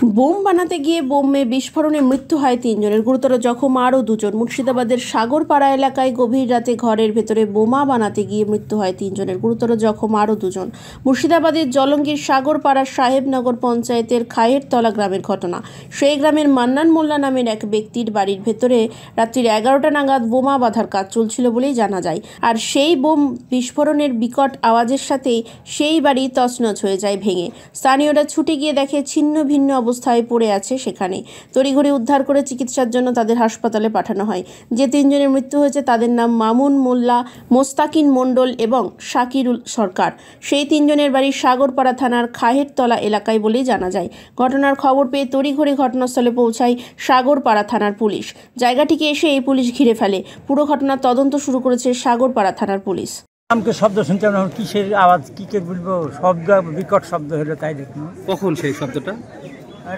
Bomb বানাতে গিয়ে বোমে বিস্ফোরণে মৃত্যু হয় 3 জনের, গুরুতর জখম আরও 2 জন। মুর্শিদাবাদের সাগরপাড়া এলাকায় গভীর রাতে ঘরের ভেতরে বোমা বানাতে গিয়ে মৃত্যু হয় 3 জনের, গুরুতর জখম আরও 2 জন। মুর্শিদাবাদের জলঙ্গির সাগরপাড়ার সাহেবনগর পঞ্চায়েতের খায়েরতলা গ্রামের ঘটনা। সেই গ্রামের মান্নান মোল্লা নামের এক ব্যক্তির বাড়ির ভেতরে রাত্রির 11টা নাগাদ বোমা বাঁধার কাজ চলছিল বলেই জানা যায়। আর সেই বোম বিস্ফোরণের বিকট আওয়াজের সাথেই সেই বাড়ি তছনছ হয়ে যায় ভেঙে। স্থানীয়রা ছুটে গিয়ে দেখে ছিন্ন ভিন্ন অবস্থায় পড়ে আছে সেখানে। তড়িঘড়ি উদ্ধার করে চিকিৎসার জন্য তাদের হাসপাতালে পাঠানো হয়। যে 3 জনের মৃত্যু হয়েছে তাদের নাম মামুন মোল্লা, মোস্তাকিন মণ্ডল এবং শাকিরুল সরকার। সেই 3 জনের বাড়ি সাগরপাড়া থানার খাহেরতলা এলাকায় বলেই জানা যায়। ঘটনার খবর পেয়ে তড়িঘড়ি ঘটনাস্থলে পৌঁছায় সাগরপাড়া থানার পুলিশ। জায়গাটিকে এসে এই পুলিশ ঘিরে ফেলে। পুরো ঘটনার তদন্ত শুরু করেছে সাগরপাড়া থানার পুলিশ। আমাকে শব্দ শুনতে আমরা কিসের আওয়াজ, কি কে বলবো, শব্দ বিকট শব্দ হলো, তাই দেখুন। কখন সেই শব্দটা?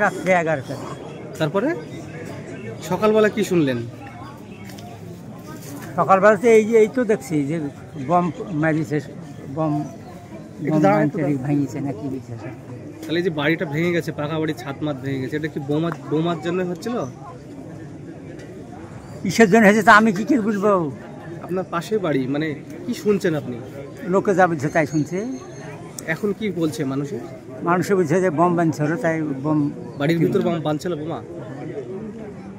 রাত্রে 11টা। তারপরে সকালবেলা কি শুনলেন? সকালবেলাতে এই তো দেখছি যে বম মারিছে, বম ভাঙিছে নাকি দিচ্ছে। তাহলে এই যে বাড়িটা ভেঙে গেছে, পাকা বাড়ির ছাদ মাত ভেঙে গেছে, এটা কি বোমার জন্য হচ্ছিল? কিসের জন্য হয়েছে তা আমি কি করে বলবো। আপনার পাশে বাড়ি, মানে কি শুনছেন আপনি? লোকে যা বলছে তাই শুনছে। এখন কি বলছে মানুষে বলছে যে বম বানছিল, তাই বম বাড়ির ভিতর বোমা বানছিল। বোমা